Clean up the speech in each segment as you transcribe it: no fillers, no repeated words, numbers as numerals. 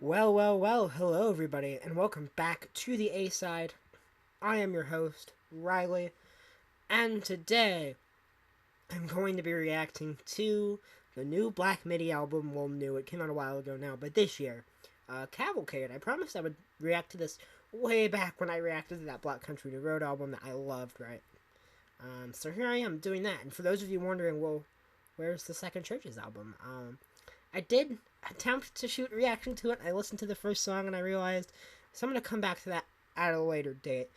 Well, hello everybody, and welcome back to the A-Side. I am your host, Riley, and today I'm going to be reacting to the new Black Midi album. Well, new, it came out a while ago now, but this year. Cavalcade. I promised I would react to this way back when I reacted to that Black Country New Road album that I loved, right? So here I am doing that, and for those of you wondering, well, where's the Second Churches album? I did attempt to shoot a reaction to it. I listened to the first song and I realized, so I'm going to come back to that at a later date.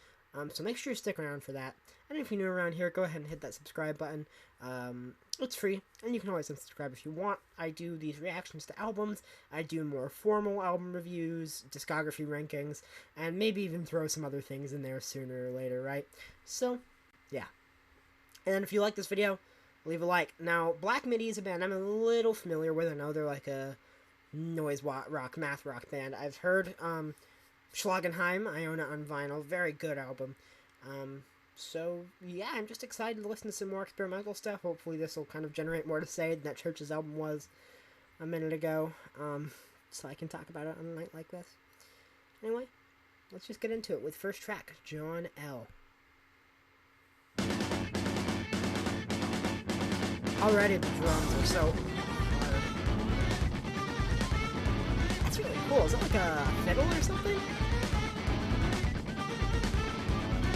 So make sure you stick around for that. And if you're new around here, go ahead and hit that subscribe button. It's free, and you can always unsubscribe if you want. I do these reactions to albums. I do more formal album reviews, discography rankings, and maybe even throw some other things in there sooner or later, right? So, yeah. And if you like this video, leave a like. Now, Black Midi is a band I'm a little familiar with. I know they're like a noise rock, math rock band. I've heard Schlagenheim. I own it on vinyl. Very good album. So, yeah, I'm just excited to listen to some more experimental stuff. Hopefully this will kind of generate more to say than that Church's album was a minute ago. So I can talk about it on a night like this. Anyway, let's just get into it with first track, John L. Already the drums are so hard. That's really cool. Is that like a fiddle or something?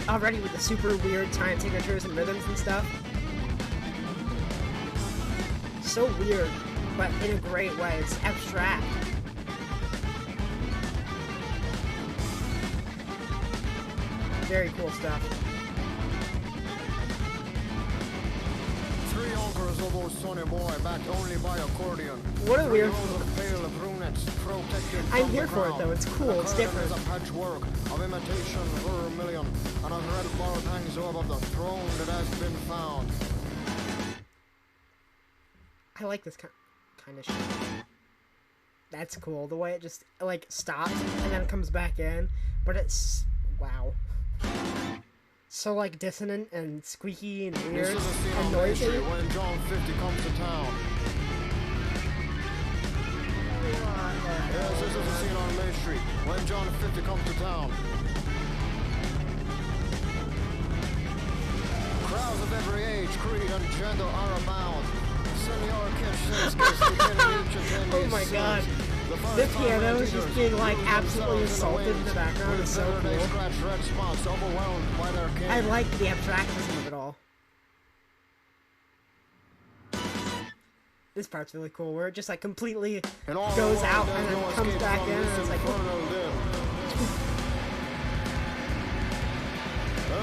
Already with the super weird time signatures and rhythms and stuff. So weird, but in a great way. It's abstract. Very cool stuff. What a weird I'm here for it though, it's cool, it's different. A patchwork of imitation vermilion, and a red bar hangs above the throne that has been found. I like this kind of shit. That's cool, the way it just, like, stops and then comes back in, but it's, wow. So, like, dissonant and squeaky and weird and noisy. When John 50 comes to town. Yes, this is a scene on Main Street when John 50 comes to town. Crowds of every age, creed, and gender are abound. Senior kids, oh my god. The piano is just being like absolutely assaulted in the background. It's so cool. I like the abstractism of it all. This part's really cool, where it just like completely goes out and then comes back in, and it's like. In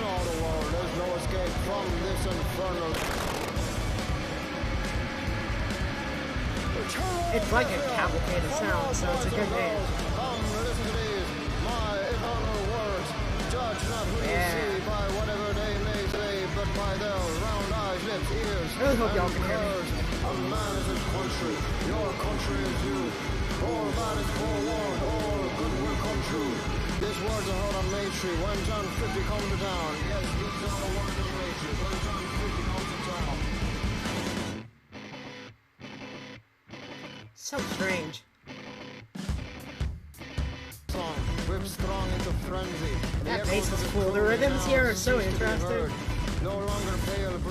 all the world, there's no escape from this infernal. It's like a cavalcade of sound, so it's a good name. Listen to these, my eternal words. Judge not who you see by whatever they may say, but by their round eyes, lips, ears. I really hope y'all can hear me. A man is his country, your country is you. All man is forewarned, all good will come true. These words are heard on Main Street when John 50 comes to town. Yes, these are the words of Main Street when John 50 comes to town. So strange. Whip strong into frenzy. That bass is cool. The rhythms here are so interesting.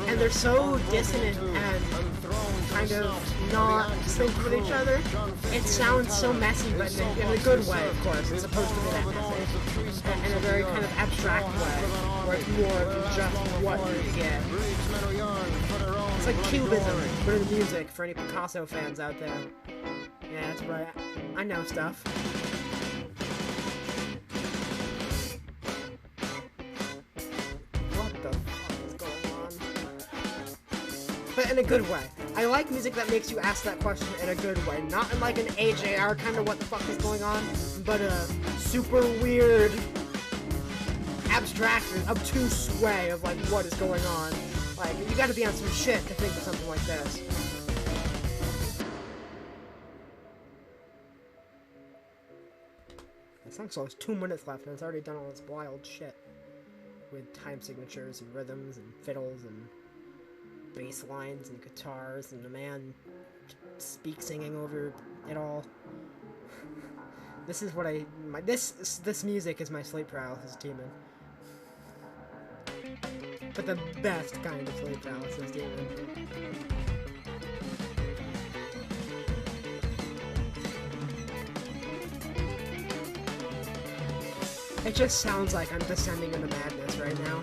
And they're so dissonant and kind of not synced with each other. It sounds so messy, but in a good way, of course. It's supposed to be that messy. In a very kind of abstract way, where it's more than just what you get. It's like cubism, but in music, for any Picasso fans out there. Yeah, that's right. I know stuff. What the fuck is going on? But in a good way. I like music that makes you ask that question in a good way. Not in like an AJR kind of what the fuck is going on, but a super weird, abstract, obtuse way of like what is going on. Like, you gotta be on some shit to think of something like this. The song still has 2 minutes left and it's already done all this wild shit. With time signatures and rhythms and fiddles and bass lines and guitars and a man singing over it all. This is what this music is my sleep paralysis demon. But the best kind of sleep paralysis demon. It just sounds like I'm descending into madness right now.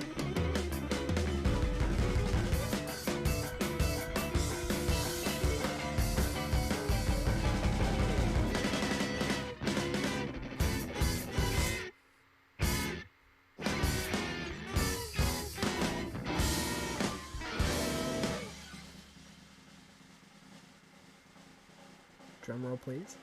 Drum roll, please.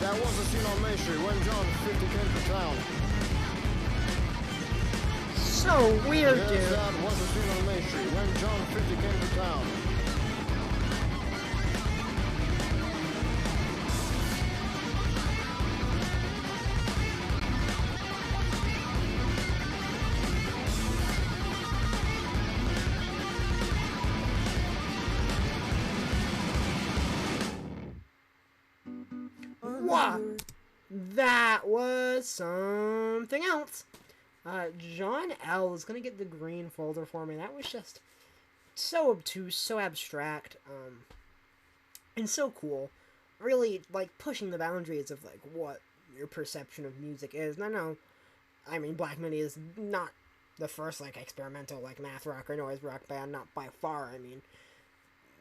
There was a scene on Main Street when John 50 came to town. So weird, Yes, dude. that was a scene on Main Street when John 50 came to town. Wow, that was something else. John L is gonna get the green folder for me. That was just so obtuse, so abstract, and so cool. Really, like, pushing the boundaries of, like, what your perception of music is. And I know, I mean, Black Midi is not the first, like, experimental, like, math rock or noise rock band, not by far. I mean,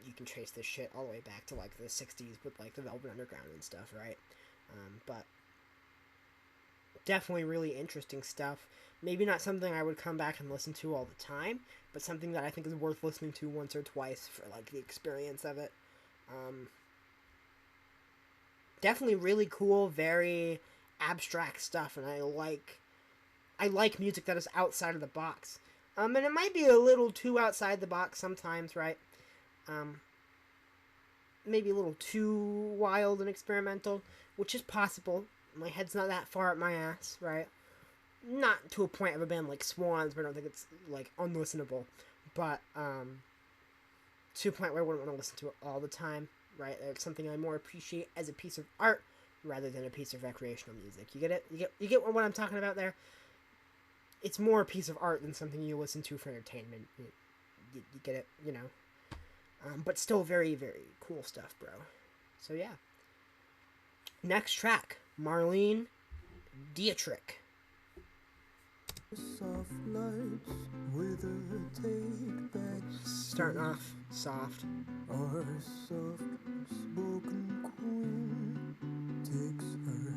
you can trace this shit all the way back to, like, the 60s with, like, the Velvet Underground and stuff, right? But definitely really interesting stuff. Maybe not something I would come back and listen to all the time, but something that I think is worth listening to once or twice for, like, the experience of it. Definitely really cool, very abstract stuff, and I like music that is outside of the box. And it might be a little too outside the box sometimes, right? Maybe a little too wild and experimental, which is possible. My head's not that far up my ass, right? Not to a point of a band like Swans, but I don't think it's, like, unlistenable. But, to a point where I wouldn't want to listen to it all the time, right? It's something I more appreciate as a piece of art rather than a piece of recreational music. You get it? You get what I'm talking about there? It's more a piece of art than something you listen to for entertainment. You get it? You know? But still very, very cool stuff, bro. So, yeah. Next track, Marlene Dietrich. Soft lights with a take back. Starting off soft. Our soft spoken queen takes her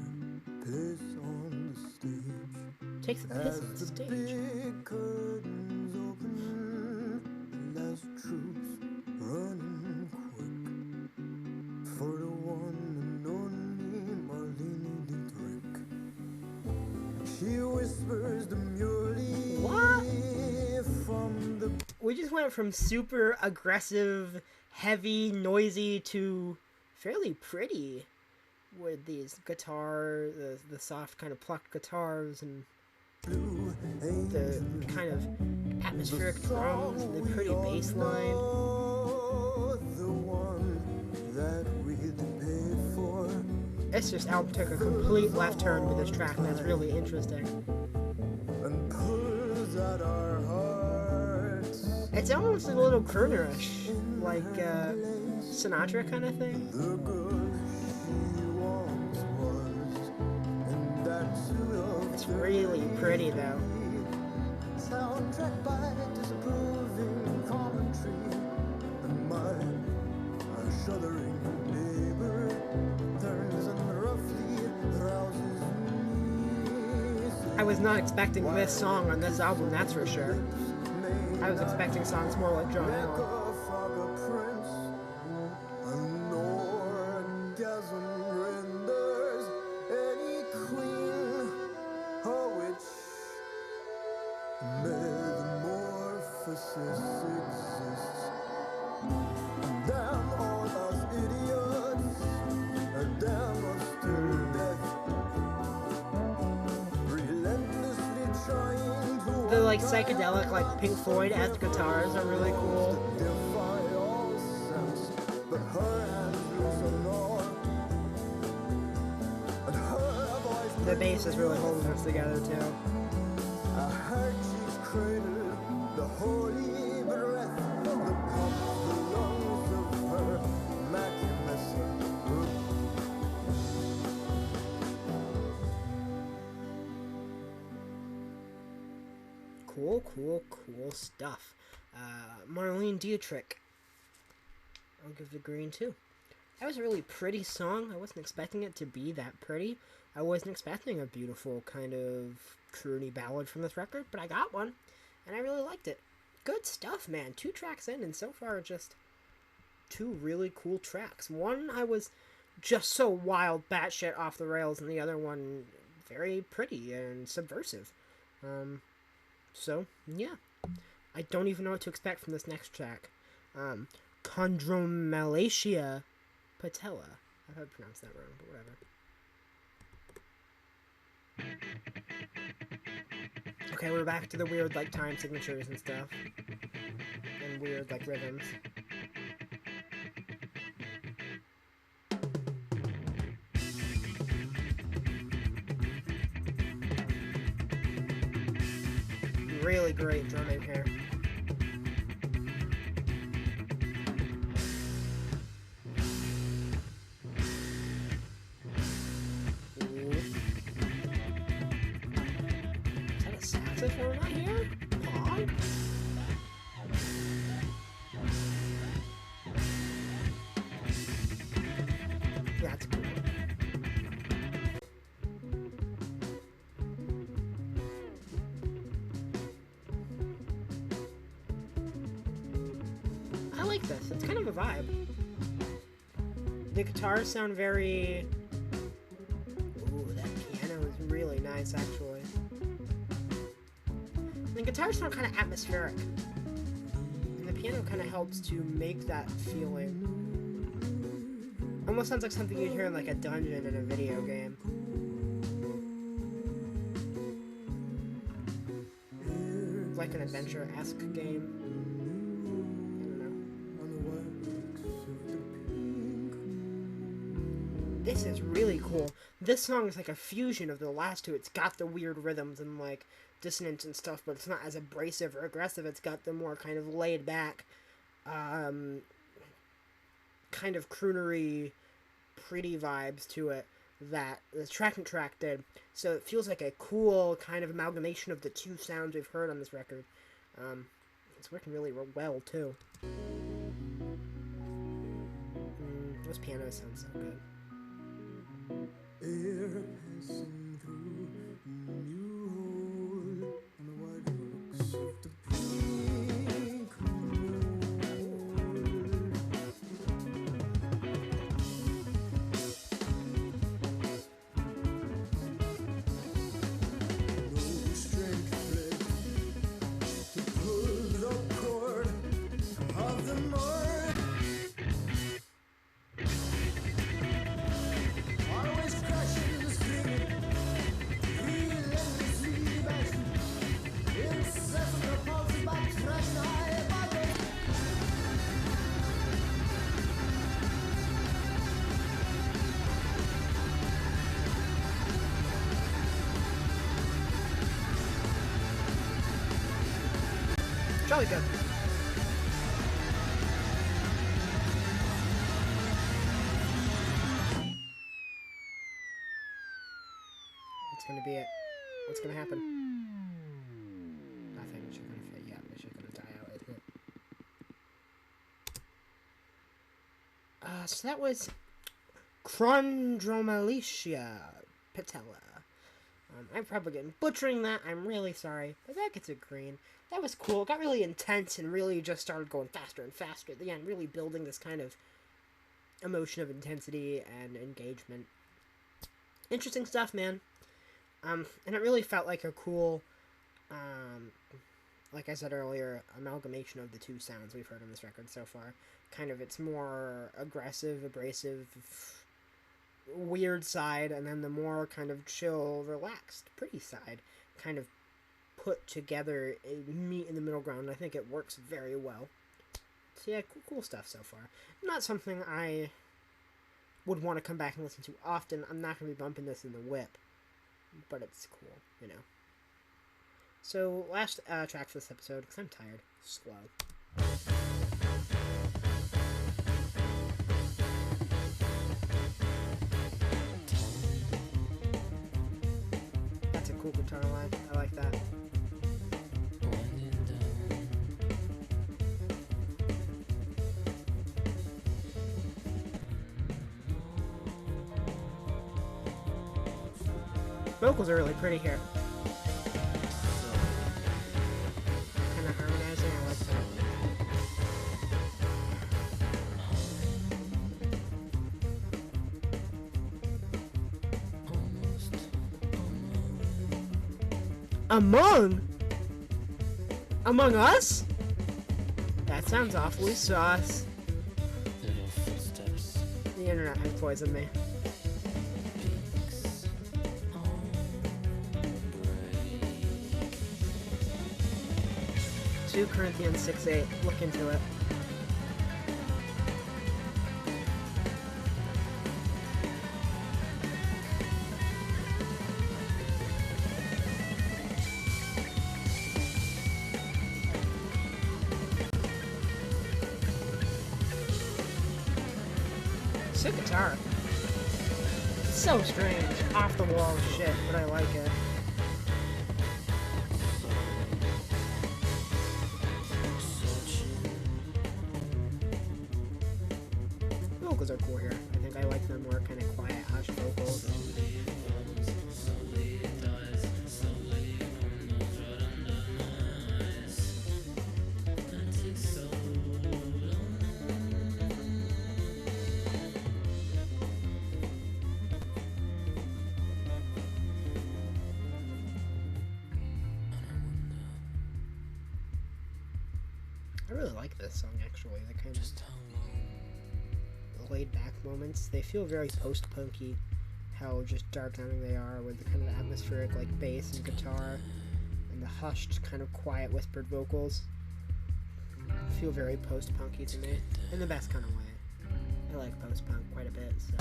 place on the stage. Takes a piss As on the the stage. big curtains open, the last troops running quick for the one and only Marlene Dietrich. She whispers demurely What? from the We just went from super aggressive, heavy, noisy to fairly pretty with these guitar, the soft kind of plucked guitars and blue the kind of atmospheric drums and the pretty bass line. the one that we paid for. This album took a complete left turn with this track, and that's really interesting. And pulls at our hearts. It's almost a little croonerish, like Sinatra kind of thing. The girl she once was, and that's love. It's really pretty though. Soundtrack by disapproving commentary, and my shuddering neighbor turns and roughly rouses me. I was not expecting this song on this album, that's for sure. I was expecting songs more like John L. An orgasm renders any queen a witch. Metamorphosis exists. Damn all us idiots, damn us to death. The like psychedelic, like Pink Floyd-esque guitars are really cool. defy all sense, but her hands loose alone, and her voice. The bass is really holding this together too. I heard she's cradled the holy breath that pumps the lungs of her immaculate. Cool stuff. Marlene Dietrich. I'll give the green too. That was a really pretty song. I wasn't expecting it to be that pretty. I wasn't expecting a beautiful kind of croony ballad from this record, but I got one, and I really liked it. Good stuff, man. 2 tracks in, and so far just 2 really cool tracks. One I was just so wild, batshit off the rails, and the other one very pretty and subversive. So, yeah. I don't even know what to expect from this next track. Chondromalacia patella. I hope I pronounced that wrong, but whatever. Okay, we're back to the weird, like, time signatures and stuff. And weird, like, rhythms. Really great drumming here. Ooh. Is that a saxophone I hear? Pog? That's cool. I like this. It's kind of a vibe. The guitars sound very... Ooh, that piano is really nice, actually. The guitars sound kind of atmospheric. And the piano kind of helps to make that feeling. Almost sounds like something you'd hear in like a dungeon in a video game. Like an adventure-esque game. This is really cool. This song is like a fusion of the last two. It's got the weird rhythms and like dissonance and stuff, but it's not as abrasive or aggressive. It's got the more kind of laid back, kind of croonery, pretty vibes to it that the tracking track did. So it feels like a cool kind of amalgamation of the 2 sounds we've heard on this record. It's working really well too. Those pianos sound so good. Air passing through new hole on the white rocks of the pink no strength left to pull the cord of the morn. Always crashing and screaming, relentlessly bashing, incessant repulsive by crashing high bodies. Jolly good. What's gonna be it? What's gonna happen? Nothing. It's just gonna fit. Yeah, it's just gonna die out, isn't it? So that was Chondromalacia patella. I'm probably getting butchering that. I'm really sorry, but that gets a green. That was cool. It got really intense and really just started going faster and faster at the end, really building this kind of emotion of intensity and engagement. Interesting stuff, man. And it really felt like a cool, like I said earlier, amalgamation of the 2 sounds we've heard on this record so far. Kind of its more aggressive, abrasive, weird side, and then the more kind of chill, relaxed, pretty side. Kind of put together meet in the middle ground. I think it works very well. So yeah, cool stuff so far. Not something I would want to come back and listen to often. I'm not going to be bumping this in the whip, but it's cool, you know. So, last track for this episode, because I'm tired. Slow. That's a cool guitar line. I like that. Vocals are really pretty here. Kind of harmonizing. I like that. Among us? That sounds awfully sauce. Little footsteps. The internet has poisoned me. 2 Corinthians 6:8. Look into it. Sick guitar. It's so strange. Off the wall shit, but I like it. Vocals are cool here. I think I like the more kind of quiet, hushed vocals. I really like this song actually. The kind of laid back moments. They feel very post-punky, how just dark sounding they are with the kind of atmospheric like bass and guitar and the hushed kind of quiet whispered vocals. Feel very post-punky to me in the best kind of way. I like post-punk quite a bit, so.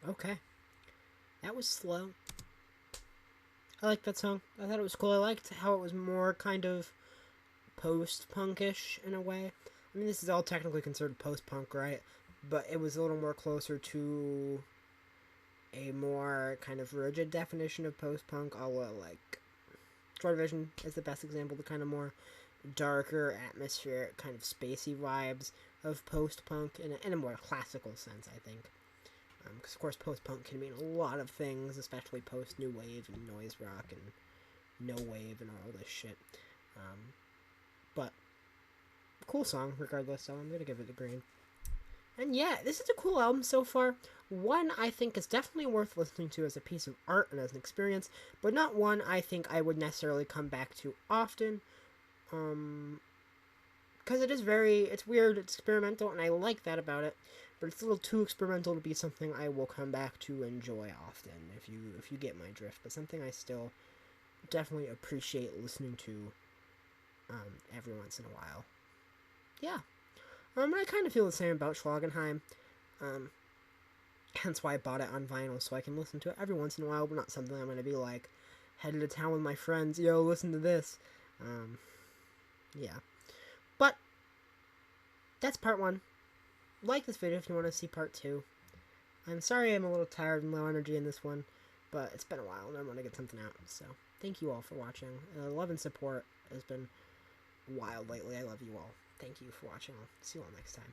Okay. That was slow. I liked that song. I thought it was cool. I liked how it was more kind of post-punkish in a way. I mean, this is all technically considered post-punk, right? But it was a little more closer to a more kind of rigid definition of post-punk, like Joy Division is the best example, the kind of more darker, atmospheric, kind of spacey vibes of post-punk in a more classical sense, I think. Because, of course, post-punk can mean a lot of things, especially post-new wave and noise rock and no wave and all this shit. But, cool song, regardless, so I'm going to give it a green. And yeah, this is a cool album so far. One I think is definitely worth listening to as a piece of art and as an experience, but not one I think I would necessarily come back to often. Because it's weird, it's experimental, and I like that about it. But it's a little too experimental to be something I will come back to enjoy often, if you get my drift. But something I still definitely appreciate listening to every once in a while. Yeah. And I kind of feel the same about Schlagenheim. Hence why I bought it on vinyl, so I can listen to it every once in a while, but not something I'm going to be like, headed to town with my friends, yo, listen to this. Yeah. But, that's part 1. Like this video if you want to see part 2. I'm sorry I'm a little tired and low energy in this one, but it's been a while and I want to get something out. So, thank you all for watching. Love and support has been wild lately. I love you all. Thank you for watching. I'll see you all next time.